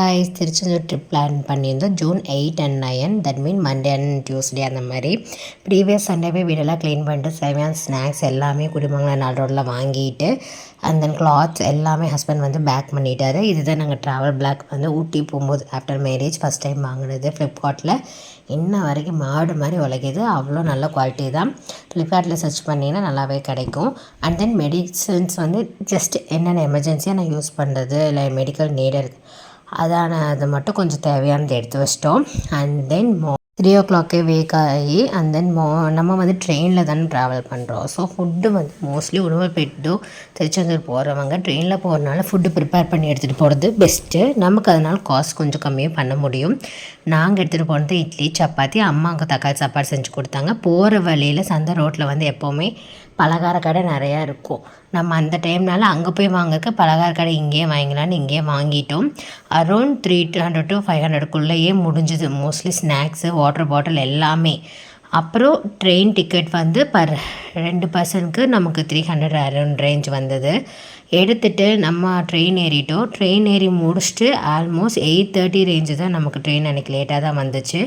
guys, Tiruchendur trip plan பண்ணியிருந்தோம் June 8 and 9. That mean Monday and Tuesday அந்த மாதிரி. Previous சண்டேவே வீடெல்லாம் க்ளீன் பண்ணிட்டு தேவையான ஸ்நாக்ஸ் எல்லாமே குடிமங்கலம் நாள் ரோட்டில் வாங்கிட்டு அண்ட் தென் கிளாத்ஸ் எல்லாமே ஹஸ்பண்ட் வந்து பேக் பண்ணிட்டாரு. இதுதான் நாங்கள் ட்ராவல் பிளாக் வந்து ஊட்டி போகும்போது ஆஃப்டர் மேரேஜ் ஃபஸ்ட் டைம் வாங்கினது ஃப்ளிப்கார்ட்டில். இன்ன வரைக்கும் மாடு மாதிரி உழைக்கிது, அவ்வளோ நல்ல குவாலிட்டி தான். ஃப்ளிப்கார்ட்டில் சர்ச் பண்ணிங்கன்னா நல்லாவே கிடைக்கும். அண்ட் தென் மெடிசன்ஸ் வந்து ஜஸ்ட் என்னென்ன எமர்ஜென்சியாக நான் யூஸ் பண்ணுறது இல்லை மெடிக்கல் நீடர் அது மட்டும் கொஞ்சம் தேவையானது எடுத்து வச்சிட்டோம். அண்ட் தென் 3 o'clock வேக் ஆகி அண்ட் தென் நம்ம வந்து ட்ரெயினில் தானே ட்ராவல் பண்ணுறோம். ஸோ ஃபுட்டு வந்து மோஸ்ட்லி உணவு பெட்டு திருச்செந்தூர் போகிறவங்க ட்ரெயினில் போகிறதுனால ஃபுட்டு ப்ரிப்பேர் பண்ணி எடுத்துகிட்டு போகிறது பெஸ்ட்டு. நமக்கு அதனால் காஸ்ட் கொஞ்சம் கம்மியாக பண்ண முடியும். நாங்கள் எடுத்துகிட்டு போனது இட்லி சப்பாத்தி, அம்மாவுக்கு தக்காளி சாப்பாடு செஞ்சு கொடுத்தாங்க. போகிற வழியில் சந்தை ரோட்டில் வந்து எப்போவுமே பலகார கடை நிறையா இருக்கும். நம்ம அந்த டைம்னால அங்கே போய் வாங்கறதுக்கு பலகார கடை இங்கேயே வாங்கிக்கலான்னு இங்கேயே வாங்கிட்டோம். அரௌண்ட் 300 to 500 முடிஞ்சுது. மோஸ்ட்லி ஸ்நாக்ஸு வாட்டர் பாட்டில் எல்லாமே. அப்புறம் ட்ரெயின் டிக்கெட் வந்து பர் 2 பர்சனுக்கு நமக்கு 300 அரௌண்ட் ரேஞ்ச் வந்தது. எடுத்துகிட்டு நம்ம ட்ரெயின் ஏறிட்டோம். ட்ரெயின் ஏறி முடிச்சுட்டு ஆல்மோஸ்ட் 8:30 ரேஞ்சு தான் நமக்கு ட்ரெயின் அன்றைக்கி லேட்டாக தான் வந்துச்சு.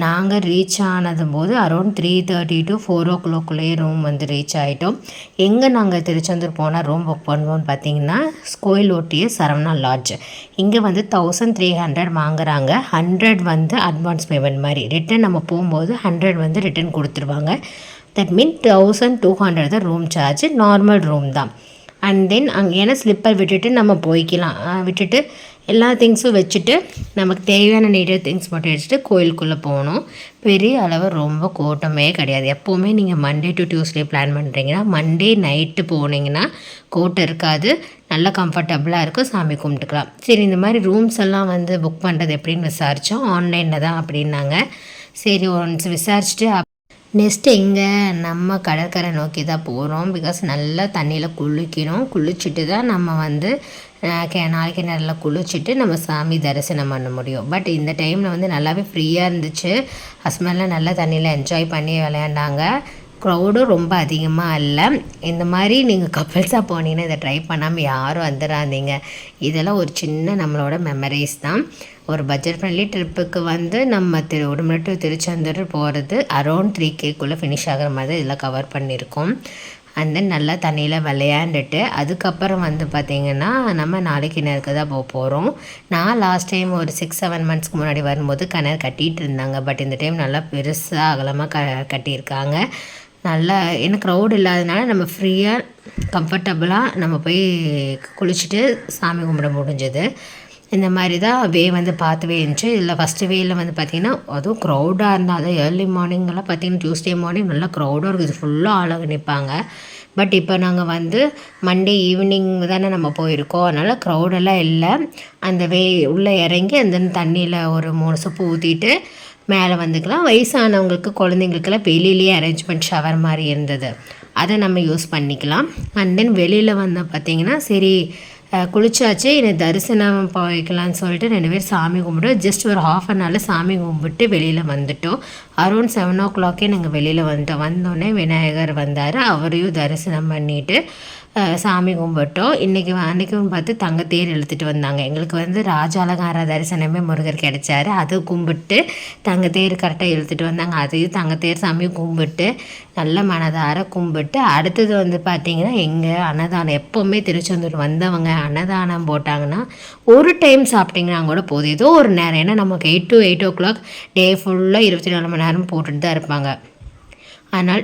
நாங்கள் ரீச் ஆனதும் போது அரௌண்ட் 3:30 to 4 o'clock ரூம் வந்து ரீச் ஆகிட்டோம். எங்கே நாங்கள் திருச்செந்தூர் போனால் ரூம் புக் பண்ணுவோம்னு பார்த்தீங்கன்னா கோயில் ஓட்டிய சரவணா லாட்ஜ். இங்கே வந்து 1300 வாங்குறாங்க. 100 வந்து அட்வான்ஸ் பேமெண்ட் மாதிரி. ரிட்டன் நம்ம போகும்போது 100 வந்து ரிட்டன் கொடுத்துருவாங்க. தட் மீன் 1200 தான் ரூம் சார்ஜ். நார்மல் ரூம் தான். அண்ட் தென் அங்கே ஏன்னா ஸ்லிப்பர் விட்டுட்டு நம்ம போய்க்கலாம். விட்டுட்டு எல்லா திங்ஸும் வச்சுட்டு நமக்கு தேவையான நீடிய திங்ஸ் மட்டும் வச்சுட்டு கோயிலுக்குள்ளே போகணும். பெரிய அளவு ரொம்ப கூட்டமே கிடையாது. எப்போவுமே நீங்கள் மண்டே டு டியூஸ்டே பிளான் பண்ணுறீங்கன்னா மண்டே நைட்டு போனீங்கன்னா கூட்டம் இருக்காது, நல்லா கம்ஃபர்டபுளாக இருக்கும், சாமி கும்பிட்டுக்கலாம். சரி, இந்த மாதிரி ரூம்ஸ் எல்லாம் வந்து புக் பண்ணுறது எப்படின்னு விசாரித்தோம். ஆன்லைனில் தான் அப்படின்னாங்க. சரி, ஒன்ஸ் விசாரிச்சுட்டு நெக்ஸ்ட்டு எங்கே நம்ம கடற்கரை நோக்கி தான் போகிறோம். பிகாஸ் நல்லா தண்ணியில் குளிக்கணும். குளிச்சுட்டு தான் நம்ம வந்து நாளைக்கு நல்லா குளிச்சுட்டு நம்ம சாமி தரிசனம் பண்ண முடியும். பட் இந்த டைமில் வந்து நல்லாவே ஃப்ரீயாக இருந்துச்சு. ஹஸ்பண்ட்லாம் நல்லா தண்ணியில் என்ஜாய் பண்ணி விளையாண்டாங்க. க்ரௌடும் ரொம்ப அதிகமாக இல்லை. இந்த மாதிரி நீங்கள் கப்பிள்ஸாக போனீங்கன்னா இதை ட்ரை பண்ணாமல் யாரும் வந்துடாதீங்க. இதெல்லாம் ஒரு சின்ன நம்மளோட மெமரிஸ் தான். ஒரு பட்ஜெட் ஃப்ரெண்ட்லி ட்ரிப்புக்கு வந்து நம்ம உடுமலை டு திருச்செந்தூர் போகிறது அரௌண்ட் 3K ஃபினிஷ் ஆகிற மாதிரி இதில் கவர் பண்ணியிருக்கோம். அண்ட் தென் நல்லா தண்ணியில் விளையாண்டுட்டு அதுக்கப்புறம் வந்து பார்த்திங்கன்னா நம்ம நாளைக்கு கிணறுக்கு தான் போகிறோம். நான் லாஸ்ட் டைம் ஒரு 6-7 மந்த்ஸ்க்கு முன்னாடி வரும்போது கிணறு கட்டிகிட்டு இருந்தாங்க. பட் இந்த டைம் நல்லா பெருசாக அகலமாக கட்டியிருக்காங்க. நல்லா ஏன்னா க்ரௌட் இல்லாதனால நம்ம ஃப்ரீயாக கம்ஃபர்டபுளாக நம்ம போய் குளிச்சுட்டு சாமி கும்பிட முடிஞ்சது. இந்த மாதிரி தான் வந்து பார்த்துவே இருந்துச்சு. இதில் ஃபஸ்ட்டு வேயில் வந்து பார்த்திங்கன்னா அதுவும் க்ரௌடாக இருந்தால் அது ஏர்லி மார்னிங்கெல்லாம் பார்த்திங்கன்னா டியூஸ்டே மார்னிங் நல்லா க்ரௌடாக இருக்குது, ஃபுல்லாக ஆளாக நிற்பாங்க. பட் இப்போ நாங்கள் வந்து மண்டே ஈவினிங் தானே நம்ம போயிருக்கோம், அதனால் க்ரௌடெல்லாம் இல்லை. அந்த உள்ளே இறங்கி அந்த தண்ணியில் ஒரு 3 சொப்பு ஊற்றிட்டு மேலே வந்துக்கலாம். வயசானவங்களுக்கு குழந்தைங்களுக்கெல்லாம் வெளியிலேயே அரேஞ்ச்மெண்ட் ஷவர் மாதிரி இருந்தது, அதை நம்ம யூஸ் பண்ணிக்கலாம். அண்ட் தென் வெளியில் வந்து பார்த்திங்கன்னா சரி குளிச்சாச்சு, எனக்கு தரிசனம் போய்க்கலான்னு சொல்லிட்டு 2 பேர் சாமி கும்பிட்டு ஜஸ்ட் ஒரு 1/2 hour சாமி கும்பிட்டு வெளியில் வந்துட்டோம். அரௌண்ட் 7 o'clock நாங்கள் வெளியில் வந்துட்டோம். வந்தோடனே விநாயகர் வந்தார், அவரையும் தரிசனம் பண்ணிவிட்டு சாமி கும்பிட்டோம். அன்றைக்கும் பார்த்து தங்கத்தேர் இழுத்துட்டு வந்தாங்க. எங்களுக்கு வந்து ராஜாலங்கார தரிசனமே முருகர் கிடைச்சாரு. அது கும்பிட்டு தங்கத்தேர் கரெக்டாக இழுத்துட்டு வந்தாங்க. அதையும் தங்கத்தேர் சாமி கும்பிட்டு நல்ல மனதார கும்பிட்டு அடுத்தது வந்து பார்த்திங்கன்னா எங்கள் அன்னதானம். எப்போவுமே திருச்செந்தூர் வந்தவங்க அன்னதானம் போட்டாங்கன்னா ஒரு டைம் சாப்பிட்டிங்கன்னா கூட போதும், ஏதோ ஒரு நேரம். ஏன்னா நமக்கு 8 to 8 o'clock டே ஃபுல்லாக 24 மணி நேரம் போட்டுட்டு தான் இருப்பாங்க. அதனால்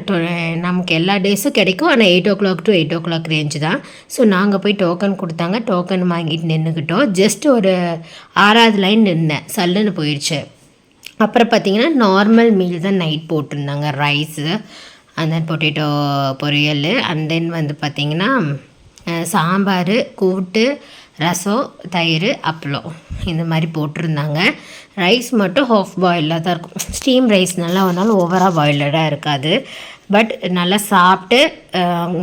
நமக்கு எல்லா டேஸும் கிடைக்கும். ஆனால் 8 o'clock to 8 o'clock ரேஞ்சு தான். ஸோ நாங்கள் போய் டோக்கன் கொடுத்தாங்க. டோக்கன் வாங்கிட்டு நின்றுக்கிட்டோம். ஜஸ்ட் ஒரு 6வது லைன் நின்றேன், சல்லுன்னு போயிடுச்சு. அப்புறம் பார்த்திங்கன்னா நார்மல் மீல் தான் நைட் போட்டிருந்தாங்க. ரைஸு அண்ட் தென் பொட்டேட்டோ பொரியல் அண்ட் தென் வந்து பார்த்திங்கன்னா சாம்பார், கூட்டு, ரசம், தயிர், அப்பளம் இந்த மாதிரி போட்டிருந்தாங்க. ரைஸ் மட்டும் ஹாஃப் பாயிலாக தான் இருக்கும். ஸ்டீம் ரைஸ் நல்லா ஒரு நாள் ஓவராக பாயிலடாக இருக்காது. பட் நல்லா சாப்பிட்டு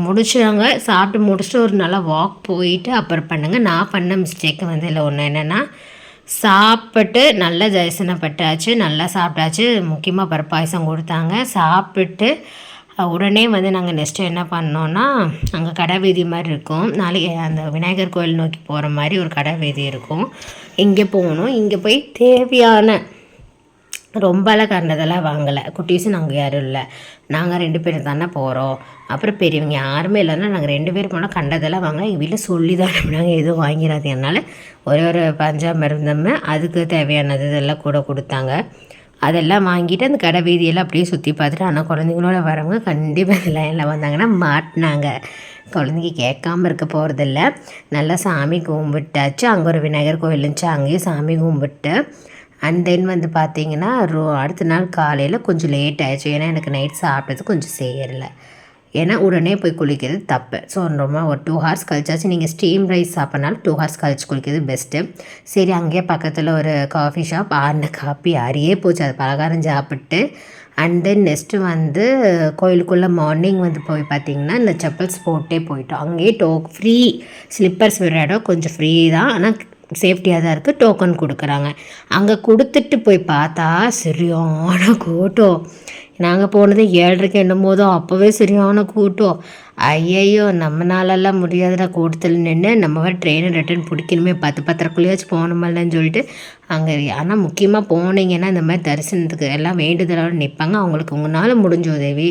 முடிச்சுறாங்க. சாப்பிட்டு முடிச்சுட்டு ஒரு நல்லா வாக் போயிட்டு அப்புறம் பண்ணுங்க. நான் பண்ண மிஸ்டேக்கு வந்து இல்லை ஒன்று என்னென்னா, சாப்பிட்டு நல்லா தரிசனப்பட்டாச்சு, நல்லா சாப்பிட்டாச்சு. முக்கியமாக பருப்பாயசம் கொடுத்தாங்க. சாப்பிட்டு உடனே வந்து நாங்கள் நெக்ஸ்ட்டு என்ன பண்ணோன்னா அங்கே கடை வீதி மாதிரி இருக்கும். நாளைக்கு அந்த விநாயகர் கோயில் நோக்கி போகிற மாதிரி ஒரு கடை வீதி இருக்கும். இங்கே போகணும். இங்கே போய் தேவையான ரொம்பலாம் கண்டதெல்லாம் வாங்கலை. குட்டீஸும் நாங்கள் யாரும் இல்லை, நாங்கள் 2 பேர் தானே போகிறோம். அப்புறம் பெரியவங்க யாருமே இல்லைன்னா நாங்கள் 2 பேர் போனால் கண்டதெல்லாம் வாங்க. எங்கள் வீட்டில் சொல்லி தான் நாங்கள் எதுவும் வாங்கிறாது. என்னால் ஒரு பஞ்சாமிர்தம் அதுக்கு தேவையானது இதெல்லாம் கூட கொடுத்தாங்க. அதெல்லாம் வாங்கிட்டு அந்த கடை வீதியெல்லாம் அப்படியே சுற்றி பார்த்துட்டு, ஆனால் குழந்தைங்களோட வரவங்க கண்டிப்பாக இந்த லைனில் வந்தாங்கன்னா மாட்டினாங்க. குழந்தைங்க கேட்காம இருக்க போகிறதில்ல. நல்லா சாமி கும்பிட்டாச்சு. அங்கே ஒரு விநாயகர் கோவில் இருந்துச்சு, அங்கேயும் சாமி கும்பிட்டு அண்ட் தென் வந்து பார்த்திங்கன்னா அடுத்த நாள் காலையில் கொஞ்சம் லேட் ஆகிடுச்சு. ஏன்னா எனக்கு நைட் சாப்பிட்டது கொஞ்சம் சேரலை. ஏன்னா உடனே போய் குளிக்கிறது தப்பு. ஸோ ரொம்ப ஒரு 2 ஹவர்ஸ் கழிச்சாச்சு. நீங்கள் ஸ்டீம் ரைஸ் சாப்பிட்னாலும் 2 ஹவர்ஸ் கழிச்சு குளிக்கிறது பெஸ்ட்டு. சரி, அங்கேயே பக்கத்தில் ஒரு காஃபி ஷாப், ஆறின காப்பி அறியே போச்சு. அது பலகாரம் சாப்பிட்டு அண்ட் தென் நெக்ஸ்ட்டு வந்து கோயிலுக்குள்ளே மார்னிங் வந்து போய் பார்த்திங்கன்னா இந்த செப்பல்ஸ் போட்டே போயிட்டோம். அங்கேயே ஃப்ரீ ஸ்லிப்பர்ஸ் விடுற இடம் கொஞ்சம் ஃப்ரீ தான், ஆனால் சேஃப்டியாக தான் இருக்குது. டோக்கன் கொடுக்குறாங்க. அங்கே கொடுத்துட்டு போய் பார்த்தா சரியான கூட்டம். நாங்கள் போனது 7:30 என்னும்போதோ அப்போவே சரியான கூட்டம். ஐயையோ, நம்மளாலெல்லாம் முடியாதுடா கூட்டத்தில் நின்று. நம்ம வேறு ட்ரெயினை ரிட்டர்ன் பிடிக்கணுமே, 10-10:30 போகணுமில்லன்னு சொல்லிட்டு அங்கே. ஆனால் முக்கியமாக போனீங்கன்னா இந்த மாதிரி தரிசனத்துக்கு எல்லாம் வேண்டுதலோடு நிற்பாங்க. அவங்களுக்கு உங்களால் முடிஞ்ச உதவி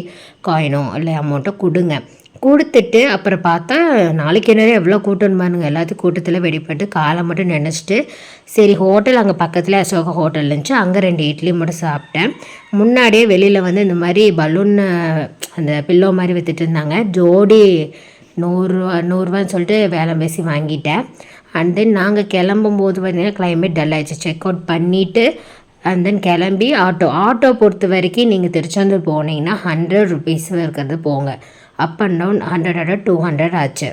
காயினோ இல்லை அமௌண்ட்டோ கொடுங்க. கொடுத்துட்டு அப்புறம் பார்த்தா நாளைக்கு என்ன எவ்வளோ கூட்டம்னு பாருங்க. எல்லாத்தையும் கூட்டத்தில் வெடிப்பட்டு காலை மட்டும் நினச்சிட்டு சரி ஹோட்டல் அங்கே பக்கத்தில் அசோகா ஹோட்டல் இருந்துச்சு, அங்கே 2 இட்லி மட்டும் சாப்பிட்டேன். முன்னாடியே வெளியில் வந்து இந்த மாதிரி பலூன் அந்த பில்லோ மாதிரி விற்றுட்டு இருந்தாங்க. ஜோடி 100 சொல்லிட்டு வேலை பேசி வாங்கிட்டேன். அண்ட் தென் நாங்கள் கிளம்பும்போது பார்த்தீங்கன்னா கிளைமேட் டல் ஆகிடுச்சு. செக் அவுட் பண்ணிவிட்டு அண்ட் தென் கிளம்பி ஆட்டோ பொறுத்த வரைக்கும் நீங்கள் திருச்செந்தூர் போனீங்கன்னா 100 rupees இருக்கிறது போங்க. அப் அண்ட் டவுன் 100 200 ஆச்சு.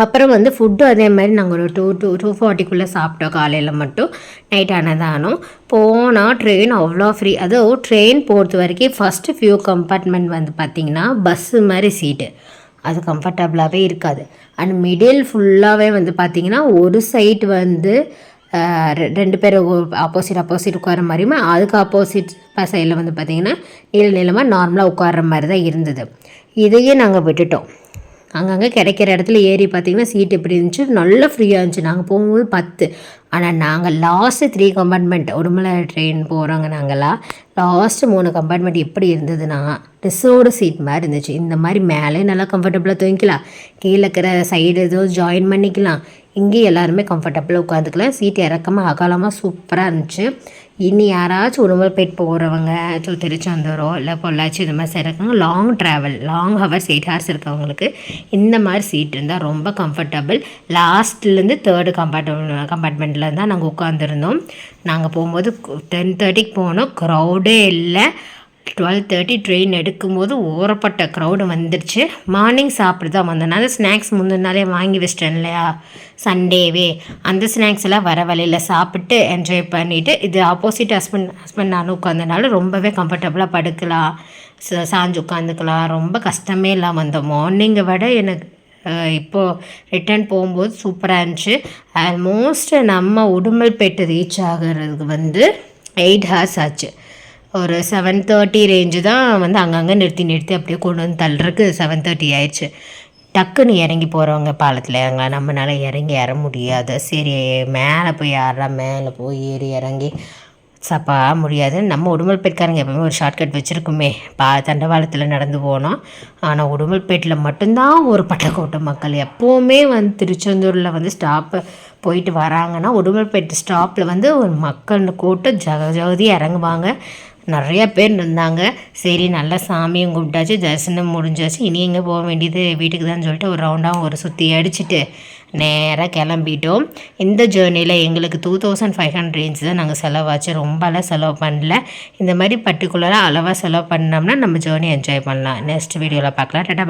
அப்புறம் வந்து ஃபுட்டு அதே மாதிரி நாங்கள் ஒரு 2:40 சாப்பிட்டோம். காலையில் மட்டும். நைட் அன்னதானம். போனால் ட்ரெயின் அவ்வளோ ஃப்ரீ. அதுவும் ட்ரெயின் பொறுத்த வரைக்கும் ஃபஸ்ட்டு ஃபியூ கம்பார்ட்மெண்ட் வந்து பார்த்திங்கன்னா பஸ்ஸு மாதிரி சீட்டு, அது கம்ஃபர்டபுளாகவே இருக்காது. அண்ட் மிடில் ஃபுல்லாகவே வந்து பார்த்திங்கன்னா ஒரு சைடு வந்து 2 பேர் ஆப்போசிட் உட்கார மாதிரியுமே, அதுக்கு ஆப்போசிட் சைடில் வந்து பார்த்திங்கன்னா நீளமாக நார்மலாக உட்கார்ற மாதிரி தான் இருந்தது. இதையே நாங்கள் விட்டுட்டோம். அங்கங்கே கிடைக்கிற இடத்துல ஏறி பார்த்திங்கன்னா சீட் எப்படி இருந்துச்சு, நல்லா ஃப்ரீயாக இருந்துச்சு. நாங்கள் போகும்போது 10. ஆனால் நாங்கள் லாஸ்ட்டு 3 கம்பார்ட்மெண்ட் உடுமலை ட்ரெயின் போகிறோங்க. நாங்களாம் லாஸ்ட்டு 3 கம்பார்ட்மெண்ட் எப்படி இருந்ததுன்னா ரிசர்வ்டு சீட் மாதிரி இருந்துச்சு. இந்த மாதிரி மேலே நல்லா கம்ஃபர்டபுளாக தூங்கிக்கலாம், கீழே இருக்கிற சைடு ஏதோ ஜாயின் பண்ணிக்கலாம். இங்கேயும் எல்லாருமே கம்ஃபர்டபுளாக உட்காந்துக்கலாம். சீட் இறக்கமாக அகலமாக சூப்பராக இருந்துச்சு. இனி யாராச்சும் உடுமல்பேட் போகிறவங்க திருச்செந்தூரோ இல்லை பொள்ளாச்சி இந்த மாதிரி சேர்க்காங்க, லாங் ஹவர்ஸ் 8 hours இருக்கவங்களுக்கு இந்த மாதிரி சீட் இருந்தால் ரொம்ப கம்ஃபர்டபுள். லாஸ்ட்லேருந்து 3rd கம்பார்ட்மெண்ட்டில் தான் நாங்கள் உட்காந்துருந்தோம். நாங்கள் போகும்போது 10:30 போனோம், க்ரௌடே இல்லை. 12:30 ட்ரெயின் எடுக்கும்போது ஓரப்பட்ட க்ரௌடு வந்துடுச்சு. மார்னிங் சாப்பிட்டு தான் வந்தனால ஸ்நாக்ஸ் முந்தின நாளே வாங்கி வச்சிட்டேன் இல்லையா, சண்டேவே. அந்த ஸ்நாக்ஸ் எல்லாம் வர வழியில் சாப்பிட்டு என்ஜாய் பண்ணிவிட்டு, இது ஆப்போசிட் ஹஸ்பண்ட் நானும் உட்காந்தனால ரொம்பவே கம்ஃபர்டபுளாக படுக்கலாம், சாஞ்சு உட்காந்துக்கலாம். ரொம்ப கஷ்டமே இல்லாமல் வந்தோம். மார்னிங்கை விட எனக்கு இப்போது ரிட்டர்ன் போகும்போது சூப்பராக இருந்துச்சு. ஆல்மோஸ்ட் நம்ம உடுமல்பேட்டை ரீச் ஆகிறதுக்கு வந்து 8 hours ஆச்சு. ஒரு 7:30 ரேஞ்சு தான் வந்து அங்கங்கே நிறுத்தி அப்படியே கொண்டு வந்து தள்ளுறதுக்கு 7:30 ஆயிடுச்சு. டக்குன்னு இறங்கி போகிறவங்க பாலத்தில் இறங்கலாம், நம்மளால ஏற முடியாது. சரி மேலே போய் ஏறி இறங்கி சப்பா முடியாது. நம்ம உடுமல்பேட்காரங்க எப்பவுமே ஒரு ஷார்ட்கட் வச்சுருக்குமே, தண்டவாளத்தில் நடந்து போனோம். ஆனால் உடுமல்பேட்டில் மட்டும்தான் ஒரு பட்டக்கூட்டம் மக்கள். எப்போவுமே வந்து திருச்செந்தூரில் வந்து ஸ்டாப்பு போயிட்டு வராங்கன்னா உடுமல்பேட்டு ஸ்டாப்பில் வந்து ஒரு மக்கள் கூட்டம் ஜகஜோதியாக இறங்குவாங்க. நிறையா பேர் இருந்தாங்க. சரி நல்லா சாமியும் கும்பிட்டாச்சு, தரிசனம் முடிஞ்சாச்சு. இனி எங்கே போக வேண்டியது வீட்டுக்கு தான் சொல்லிட்டு ஒரு ரவுண்டாக ஒரு சுற்றி அடிச்சுட்டு நேராக கிளம்பிட்டோம். இந்த ஜேர்னியில் எங்களுக்கு 2500 ரேஞ்ச் தான் நாங்கள் செலவாச்சு. ரொம்பலாம் செலவு பண்ணல. இந்த மாதிரி பர்டிகுலராக அளவாக செலவு பண்ணோம்னா நம்ம ஜேர்னி என்ஜாய் பண்ணலாம். நெக்ஸ்ட் வீடியோவில் பார்க்கலாம். டாடா.